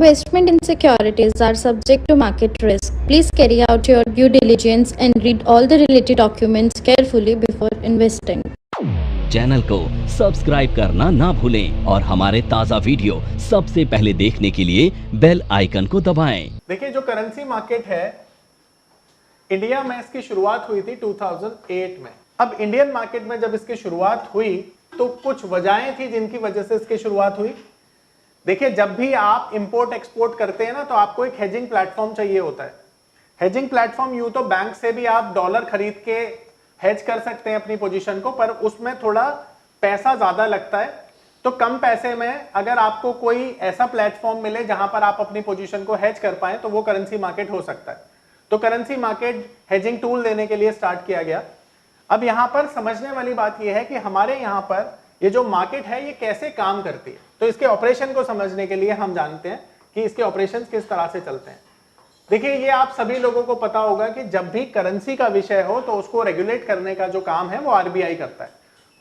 Investment in securities are subject to market risk. Please carry out your due diligence and read all the related documents carefully before investing. Channel को subscribe करना ना भूलें और हमारे ताज़ा video सबसे पहले देखने के लिए बेल आइकन को दबाएं। देखिए, जो करेंसी मार्केट है इंडिया में, इसकी शुरुआत हुई थी 2008 में। अब इंडियन मार्केट में जब इसकी शुरुआत हुई तो कुछ वजहें थी जिनकी वजह से इसकी शुरुआत हुई। देखिए, जब भी आप इंपोर्ट एक्सपोर्ट करते हैं ना, तो आपको एक हेजिंग प्लेटफॉर्म चाहिए होता है। हेजिंग प्लेटफॉर्म यूं तो बैंक से भी आप डॉलर खरीद के हेज कर सकते हैं अपनी पोजीशन को, पर उसमें थोड़ा पैसा ज्यादा लगता है। तो कम पैसे में अगर आपको कोई ऐसा प्लेटफॉर्म मिले जहां पर आप अपनी पोजीशन को हेज कर पाए तो वो करेंसी मार्केट हो सकता है। तो करेंसी मार्केट हेजिंग टूल देने के लिए स्टार्ट किया गया। अब यहां पर समझने वाली बात यह है कि हमारे यहां पर ये जो मार्केट है ये कैसे काम करती है। तो इसके ऑपरेशन को समझने के लिए हम जानते हैं कि इसके ऑपरेशंस किस तरह से चलते हैं। देखिए, ये आप सभी लोगों को पता होगा कि जब भी करेंसी का विषय हो तो उसको रेगुलेट करने का जो काम है वो आरबीआई करता है।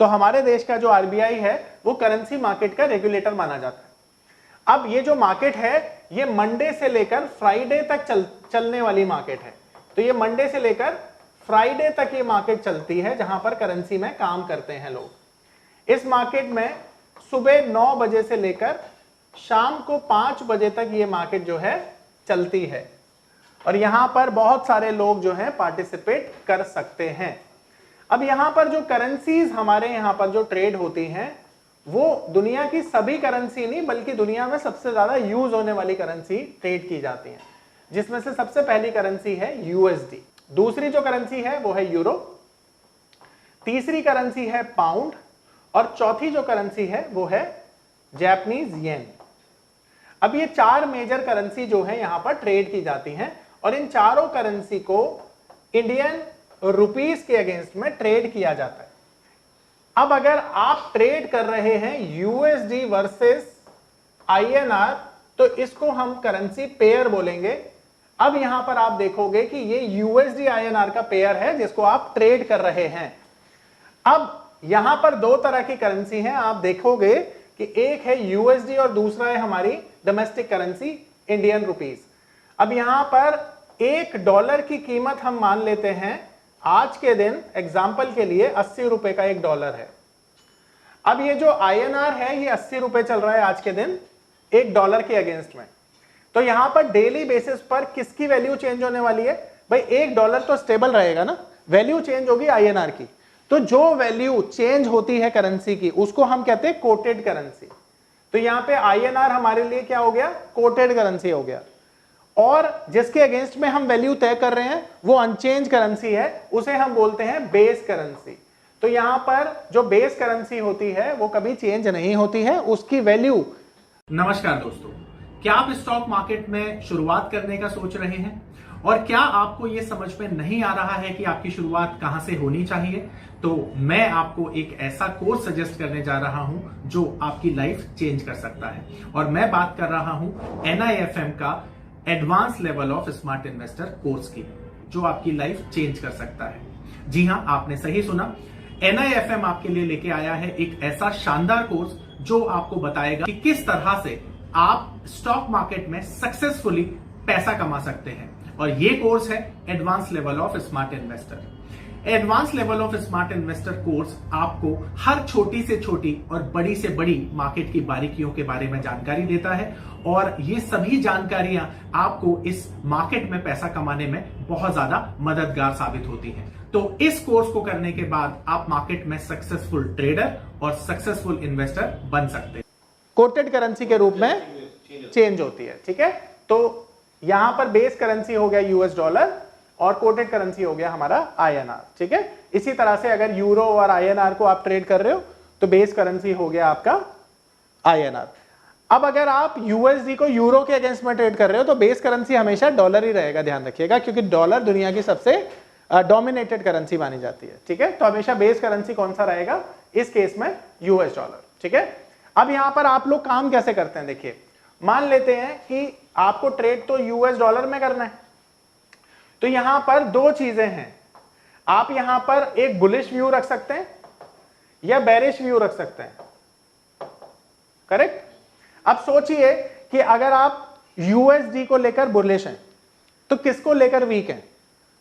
तो हमारे देश का जो आरबीआई है वो करेंसी मार्केट का रेगुलेटर माना जाता है। अब ये जो मार्केट है ये मंडे से लेकर फ्राइडे तक चलने वाली मार्केट है। तो ये मंडे से लेकर फ्राइडे तक ये मार्केट चलती है जहां पर करेंसी में काम करते हैं लोग। इस मार्केट में सुबह 9 बजे से लेकर शाम को 5 बजे तक ये मार्केट जो है चलती है और यहां पर बहुत सारे लोग जो हैं पार्टिसिपेट कर सकते हैं। अब यहां पर जो करेंसीज हमारे यहां पर जो ट्रेड होती हैं वो दुनिया की सभी करेंसी नहीं बल्कि दुनिया में सबसे ज्यादा यूज होने वाली करेंसी ट्रेड की जाती है, जिसमें से सबसे पहली करेंसी है यूएसडी। दूसरी जो करेंसी है वो है यूरो, तीसरी करेंसी है पाउंड और चौथी जो करेंसी है वो है जापानीज येन। अब ये 4 मेजर करेंसी जो है यहां पर ट्रेड की जाती हैं और इन चारों करेंसी को इंडियन रुपीस के अगेंस्ट में ट्रेड किया जाता है। अब अगर आप ट्रेड कर रहे हैं यूएसडी वर्सेस आईएनआर तो इसको हम करेंसी पेयर बोलेंगे। अब यहां पर आप देखोगे कि ये यूएसडी आईएनआर का पेयर है जिसको आप ट्रेड कर रहे हैं। अब यहां पर 2 तरह की करेंसी हैं, आप देखोगे कि एक है यूएसडी और दूसरा है हमारी डोमेस्टिक करेंसी इंडियन रुपीस। अब यहां पर $1 की कीमत हम मान लेते हैं आज के दिन एग्जाम्पल के लिए 80 रुपए का $1 है। अब ये जो आईएनआर है ये 80 रुपए चल रहा है आज के दिन $1 के अगेंस्ट में। तो यहां पर डेली बेसिस पर किसकी वैल्यू चेंज होने वाली है? भाई $1 तो स्टेबल रहेगा ना, वैल्यू चेंज होगी आईएनआर की। तो जो वैल्यू चेंज होती है करेंसी की उसको हम कहते हैं कोटेड करेंसी। तो यहां पे आईएनआर हमारे लिए क्या हो गया? कोटेड करेंसी हो गया। और जिसके अगेंस्ट में हम वैल्यू तय कर रहे हैं वो अनचेंज करेंसी है, उसे हम बोलते हैं बेस करेंसी। तो यहां पर जो बेस करेंसी होती है वो कभी चेंज नहीं होती है, उसकी वैल्यू। नमस्कार दोस्तों, क्या आप स्टॉक मार्केट में शुरुआत करने का सोच रहे हैं और क्या आपको यह समझ में नहीं आ रहा है कि आपकी शुरुआत कहां से होनी चाहिए? तो मैं आपको एक ऐसा कोर्स सजेस्ट करने जा रहा हूं जो आपकी लाइफ चेंज कर सकता है और मैं बात कर रहा हूं NIFM का advance level of smart investor course की, जो आपकी लाइफ चेंज कर सकता है। जी हां, आपने सही सुना, NIFM आपके लिए लेके आया है एक ऐसा शानदार कोर्स जो आपको बताएगा कि किस तरह से आप स्टॉक मार्केट में सक्सेसफुली पैसा कमा सकते हैं। और ये कोर्स है advance level of smart investor. Advance level of smart investor course आपको हर छोटी से छोटी और बड़ी से बड़ी मार्केट की बारीकियों के बारे में जानकारी देता है और ये सभी जानकारियां आपको इस मार्केट में पैसा कमाने में बहुत ज्यादा मददगार साबित होती हैं। तो इस कोर्स को करने के बाद आप मार्केट में सक्सेसफुल ट्रेडर और सक्सेसफुल इन्वेस्टर बन सकते हैं। कोटेड करेंसी के रूप में चेंज होती है, ठीक है। तो यहां पर बेस करेंसी हो गया यूएस डॉलर और कोटेड करेंसी हो गया हमारा आईएनआर, ठीक है। इसी तरह से अगर यूरो और आईएनआर को आप ट्रेड कर रहे हो तो बेस करेंसी हो गया आपका आईएनआर। अब अगर आप यूएसडी को यूरो के अगेंस्ट में ट्रेड कर रहे हो तो बेस करेंसी हमेशा डॉलर ही रहेगा, ध्यान रखिएगा, क्योंकि डॉलर दुनिया की सबसे डोमिनेटेड करेंसी मानी जाती है, ठीक है। तो हमेशा बेस करेंसी कौन सा रहेगा? इस केस में यूएस डॉलर, ठीक है। अब यहां पर आप लोग काम कैसे करते हैं? देखिए, मान लेते हैं कि आपको ट्रेड तो यूएस डॉलर में करना है, तो यहां पर 2 चीजें हैं। आप यहां पर एक बुलिश व्यू रख सकते हैं या बेरिश व्यू रख सकते हैं, करेक्ट। अब सोचिए कि अगर आप यूएसडी को लेकर बुलिश हैं, तो किसको लेकर वीक हैं?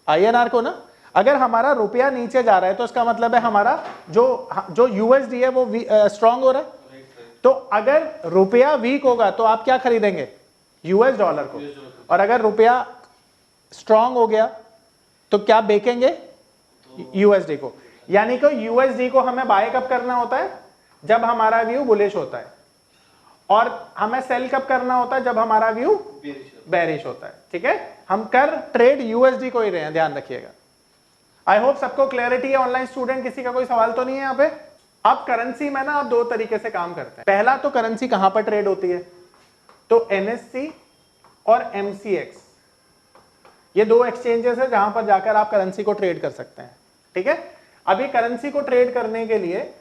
आईएनआर को ना। अगर हमारा रुपया नीचे जा रहा है तो इसका मतलब है हमारा जो यूएसडी है वो स्ट्रांग हो रहा है। तो अगर रुपया वीक होगा तो आप क्या खरीदेंगे? यूएस डॉलर को। और अगर रुपया स्ट्रांग हो गया तो क्या बेचेंगे? यूएसडी को। यानी कि यूएसडी को हमें बाय कब करना होता है? जब हमारा व्यू बुलिश होता है, और हमें सेल कब करना होता है? जब हमारा व्यू बेरिश होता है। ठीक है, हम कर ट्रेड यूएसडी को ही रहे हैं, ध्यान रखिएगा। आई होप सबको क्लैरिटी है। ऑनलाइन स्टूडेंट, किसी का कोई सवाल तो नहीं है यहाँ पे? अब करेंसी में ना दो तरीके से काम करते हैं। पहला तो करेंसी कहां पर ट्रेड होती है? तो एनएससी और एमसीएक्स, ये दो एक्सचेंजेस है जहां पर जाकर आप करेंसी को ट्रेड कर सकते हैं। ठीक है, अभी करेंसी को ट्रेड करने के लिए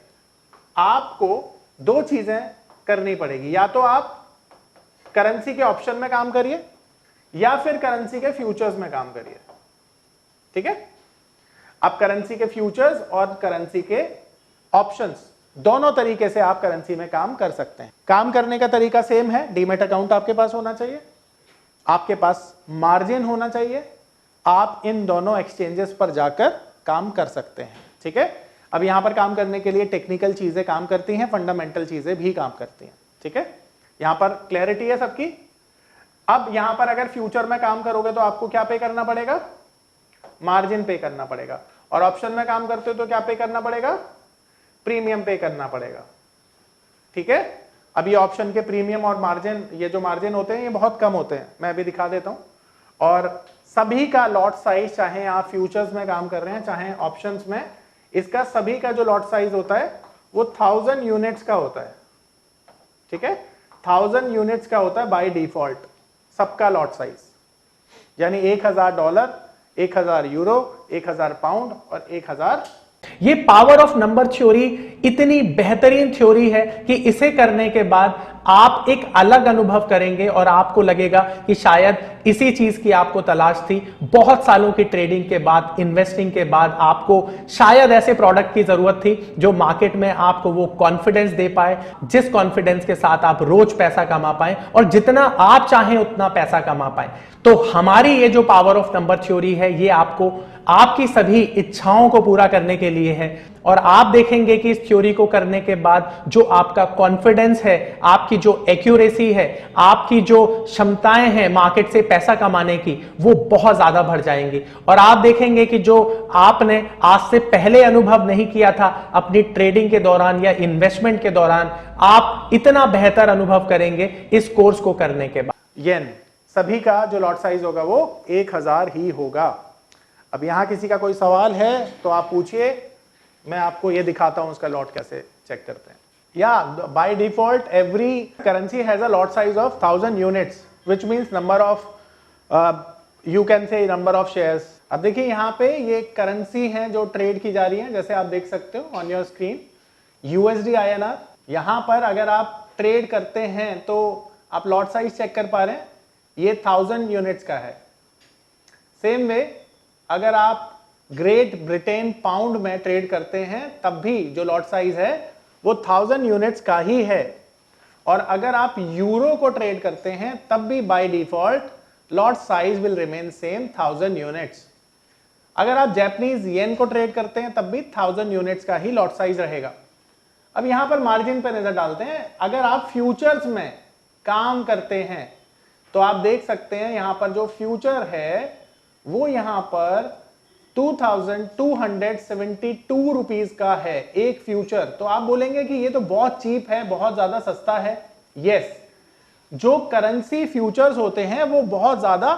आपको दो चीजें करनी पड़ेगी। या तो आप करेंसी के ऑप्शन में काम करिए या फिर करेंसी के फ्यूचर्स में काम करिए। ठीक है, आप करेंसी के फ्यूचर्स और करेंसी के ऑप्शंस दोनों तरीके से आप करेंसी में काम कर सकते हैं। काम करने का तरीका सेम है। डीमैट अकाउंट आपके पास होना चाहिए, आपके पास मार्जिन होना चाहिए, आप इन दोनों एक्सचेंजेस पर जाकर काम कर सकते हैं। ठीक है, अब यहां पर काम करने के लिए टेक्निकल चीजें काम करती हैं, फंडामेंटल चीजें भी काम करती हैं। ठीक है, यहां पर क्लैरिटी है सबकी। अब यहां पर अगर फ्यूचर में काम करोगे तो आपको क्या पे करना पड़ेगा? मार्जिन पे करना पड़ेगा। और ऑप्शन में काम करते हो तो क्या पे करना पड़ेगा? प्रीमियम पे करना पड़ेगा। ठीक है, अब ये ऑप्शन के प्रीमियम और मार्जिन, ये जो मार्जिन होते हैं ये बहुत कम होते हैं, मैं अभी दिखा देता हूं। और सभी का लॉट साइज, चाहे आप फ्यूचर्स में काम कर रहे हैं चाहे ऑप्शंस में, इसका सभी का जो लॉट साइज होता है वो 1000 यूनिट्स का होता है। ठीक है, 1000 यूनिट्स का होता है बाय डिफॉल्ट सबका लॉट साइज, यानी $1000, 1000 यूरो, 1000 पाउंड और 1000। ये पावर ऑफ नंबर थ्योरी इतनी बेहतरीन थ्योरी है कि इसे करने के बाद आप एक अलग अनुभव करेंगे और आपको लगेगा कि शायद इसी चीज की आपको तलाश थी। बहुत सालों की ट्रेडिंग के बाद, इन्वेस्टिंग के बाद आपको शायद ऐसे प्रोडक्ट की जरूरत थी जो मार्केट में आपको वो कॉन्फिडेंस दे पाए, जिस कॉन्फिडेंस के साथ आप रोज पैसा कमा पाए और जितना आप चाहें उतना पैसा कमा पाए। तो हमारी ये जो पावर ऑफ नंबर थ्योरी है, ये आपको आपकी सभी इच्छाओं को पूरा करने के लिए है। और आप देखेंगे कि इस थ्योरी को करने के बाद जो आपका कॉन्फिडेंस है, आपकी जो एक्यूरेसी है, आपकी जो क्षमताएं हैं मार्केट से पैसा कमाने की, वो बहुत ज्यादा बढ़ जाएंगी। और आप देखेंगे कि जो आपने आज से पहले अनुभव नहीं किया था अपनी ट्रेडिंग के दौरान या इन्वेस्टमेंट के दौरान, आप इतना बेहतर अनुभव करेंगे इस कोर्स को करने के बाद। येन सभी का जो लॉट साइज होगा वो 1000 ही होगा। अब यहां किसी का कोई सवाल है तो आप पूछिए, मैं आपको ये दिखाता हूं उसका लॉट कैसे चेक करते हैं। या by default every currency has a lot size of 1000 units, which means number of, you can say number of shares. अब देखिए यहां पे ये करेंसी है जो ट्रेड की जा रही है, जैसे आप देख सकते हो on your screen, USD INR। यहां पर अगर आप ट्रेड करते हैं तो आप लॉट साइज चेक कर पा रहे हैं, ये 1000 यूनिट्स का है। सेम वे अगर आप ग्रेट ब्रिटेन पाउंड में ट्रेड करते हैं तब भी जो लॉट साइज है वो 1000 यूनिट्स का ही है। और अगर आप यूरो को ट्रेड करते हैं तब भी by default lot size will remain same 1000 units. अगर आप जापानीज येन को ट्रेड करते हैं तब भी 1000 यूनिट्स का ही लॉट साइज रहेगा। अब यहां पर मार्जिन पर नजर डालते हैं। अगर आप फ्यूचर्स में काम करते हैं तो आप देख सकते हैं यहां पर जो फ्यूचर है वो यहां पर 2272 रुपीज का है एक फ्यूचर। तो आप बोलेंगे कि ये तो बहुत चीप है, बहुत ज्यादा सस्ता है। यस, जो करेंसी फ्यूचर्स होते हैं वो बहुत ज्यादा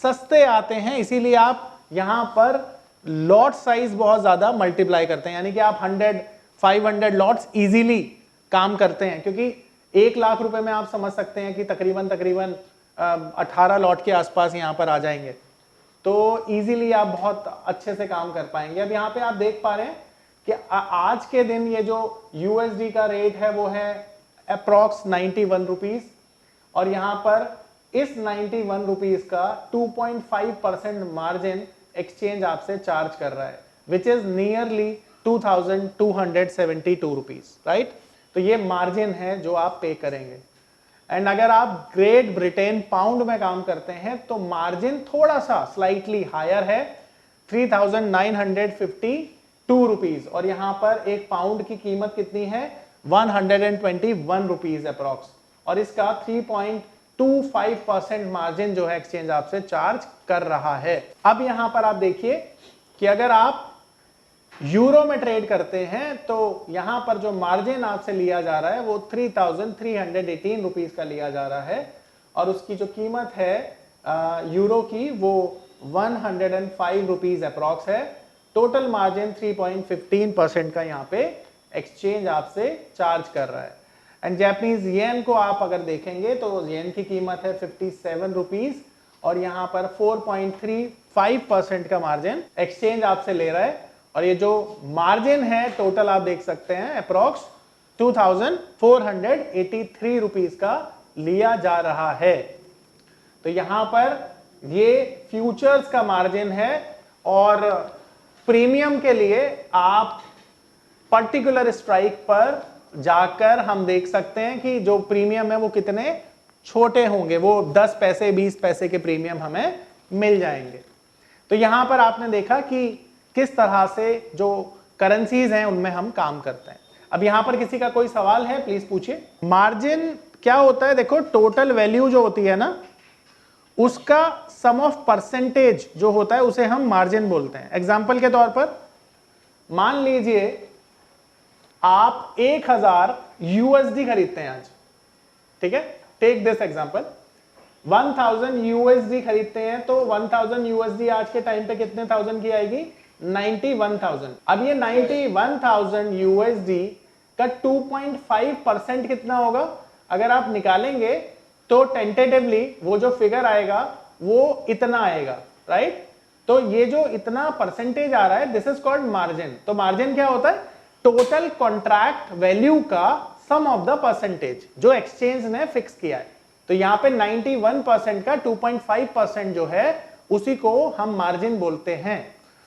सस्ते आते हैं, इसीलिए आप यहां पर लॉट साइज बहुत ज्यादा मल्टीप्लाई करते हैं, यानी कि आप 100-500 लॉट्स इजीली काम करते हैं। क्योंकि 1 लाख रुपए में आप समझ सकते हैं कि तकरीबन 18 लॉट के आसपास यहां पर आ जाएंगे, तो इजीली आप बहुत अच्छे से काम कर पाएंगे। अब यहाँ पे आप देख पा रहे हैं कि आज के दिन ये जो यूएसडी का रेट है वो है अप्रॉक्स 91 रुपीज, और यहाँ पर इस 91 रुपीज का 2.5% मार्जिन एक्सचेंज आपसे चार्ज कर रहा है, which is nearly 2272 rupees, right. तो ये मार्जिन है जो आप पे करेंगे। एंड अगर आप ग्रेट ब्रिटेन पाउंड में काम करते हैं तो मार्जिन थोड़ा सा स्लाइटली हायर है, 3,952 रुपीज, और यहां पर एक पाउंड की कीमत कितनी है, 121 रुपीज अप्रॉक्स, और इसका 3.25% मार्जिन जो है एक्सचेंज आपसे चार्ज कर रहा है। अब यहां पर आप देखिए कि अगर आप यूरो में ट्रेड करते हैं तो यहां पर जो मार्जिन आपसे लिया जा रहा है वो 3,318 रुपीज का लिया जा रहा है, और उसकी जो कीमत है यूरो की वो 105 रुपीज अप्रॉक्स है। टोटल मार्जिन 3.15% का यहाँ पे एक्सचेंज आपसे चार्ज कर रहा है। एंड जैपनीज येन को आप अगर देखेंगे तो येन की कीमत है 57 रुपीज, और यहाँ पर 4.35% का मार्जिन एक्सचेंज आपसे ले रहा है, और ये जो मार्जिन है टोटल आप देख सकते हैं अप्रॉक्स 2,483 रुपीज का लिया जा रहा है। तो यहां पर ये फ्यूचर्स का मार्जिन है, और प्रीमियम के लिए आप पर्टिकुलर स्ट्राइक पर जाकर हम देख सकते हैं कि जो प्रीमियम है वो कितने छोटे होंगे, वो 10 पैसे 20 पैसे के प्रीमियम हमें मिल जाएंगे। तो यहां पर आपने देखा कि किस तरह से जो करेंसीज हैं उनमें हम काम करते हैं। अब यहां पर किसी का कोई सवाल है, प्लीज पूछिए। मार्जिन क्या होता है, देखो टोटल वैल्यू जो होती है ना उसका सम ऑफ परसेंटेज जो होता है उसे हम मार्जिन बोलते हैं। एग्जांपल के तौर पर मान लीजिए आप 1000 यूएसडी खरीदते हैं आज, ठीक है, टेक दिस एग्जांपल, 1000 यूएसडी खरीदते हैं तो 1000 यूएसडी आज के टाइम पे कितने थाउजेंड की आएगी, 91,000। अब ये 91,000 यूएसडी का 2.5% कितना होगा, अगर आप निकालेंगे तो टेंटेटिवली वो जो फिगर आएगा वो इतना आएगा, राइट। तो ये जो इतना परसेंटेज आ रहा है दिस इज कॉल्ड मार्जिन। तो मार्जिन क्या होता है, टोटल कॉन्ट्रैक्ट वैल्यू का सम ऑफ द परसेंटेज जो एक्सचेंज ने फिक्स किया है। तो यहां पे 91% का 2.5% जो है उसी को हम मार्जिन बोलते हैं।